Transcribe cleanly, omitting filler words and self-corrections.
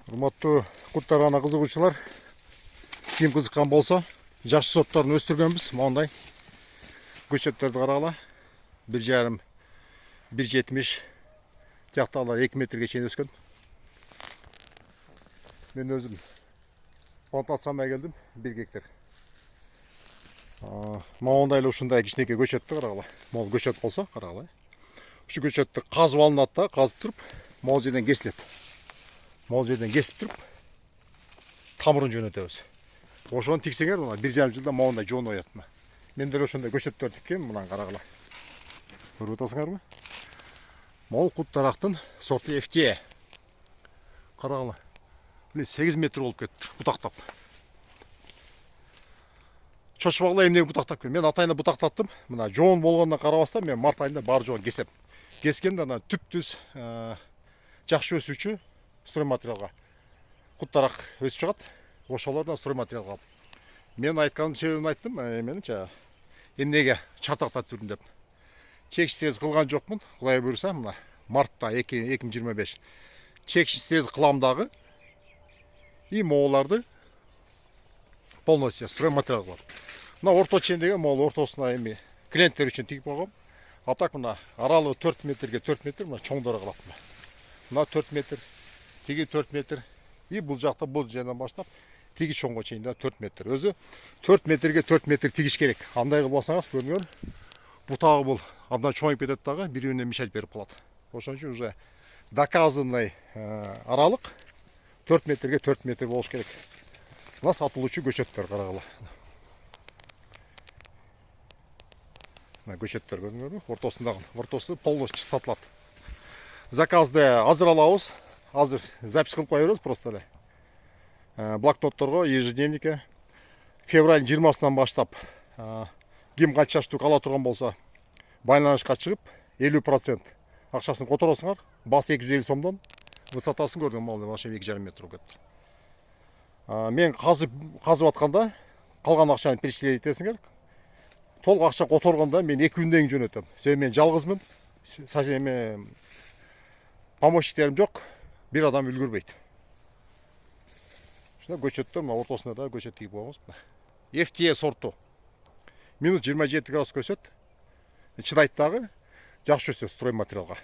Урматтуу куттарына кызыгуучулар, ким кызыккан болсо, жаш сорттарын өстүргөнбүз. Мондай көчөттөрдү карагыла. 1,5, 1,70, тияктагылар 2 метрге чейин өскөн. Мен өзүм плантацияма келдим, 1 гектар. Мондай эле ушундай кичинекей көчөттү карагыла. Мол көчөт болсо карагыла. Ушу көчөттү казып алынат да, казып туруп, мол жерден кесилет. Мол жерден кесип туруп, тамырын жөнөтөбүз. Ошону тиксеңер, мына 1,5 жылда мондай жоон оят. Мен деле ошондой көчөттөр тиккем, мына карагыла. Көрүп атасыңарбы? Мол кут дарактын сорту FTA. Карагыла. 8 метр болуп кетти, бутактап. Чочпагыла эмнеге бутактап кетти? Мен атайында бутактаттым. Мына жоон болгондон карабастан мен март айында бар жоон кесем. Кескенде ана түп-түз жакшы өсүүчү стройматериалга кут дарак өсүп чыгат. Ошолордон стройматериал алып. Мен айткан себебин айттым, менимче эмнеге чатактат түрүн деп. Чекиш тез кылган жокмун. Кудай буйруса, мына мартта 2025 чекиш тез кылам дагы. И мооларды полностью стройматериал кылам. Мына орто чендеге мол ортосуна эми клиенттер үчүн тигип койгом. А так мына аралыгы 4 метрге 4 метр мына чоңдору кылат. Мына 4 метр, тиги 4 метр. И бул жакта бул жерден баштап тиги чоңго чейин да 4 метр. Өзү 4 метрге 4 метр тигиш керек. Андай кылбасаңыз көрүнгөн бутагы бул абдан чоңоюп кетет дагы, бири-бирине мешать берип калат. Ошон үчүн уже доказанный аралык 4 метрге 4 метр болуш керек. Мына сатылуучу көчөттөр карагыла. Мына көчөттөр көрүнгөнбү? Ортосу полностью сатылат. Заказды азыр алабыз. Азыр запись кылып коебуз просто эле. Блокнотторго, ежедневникке февраль 20-сынан баштап ким канча штук ала турган болсо байланышка чыгып 50% акчасын которосуңар. Басы 250 сомдон высотасын көрдүм, мол машина 2,5 метр болуп кетти. Мен казып атканда калган акчаны перечислять этесиңер. Толук акча которгондо мен 2 күндөн кийин жөнөтөм. Себеби мен жалгызмын. Помощниктерим жок. Бир адам үлгүрбөйт. Ушунда көчөттөр мына ортосуна да көчөт тигип койгонбуз. FTA сорту. Минус 27 градус көсөт. Чыдайт дагы, жакшы өсөт стройматериалга.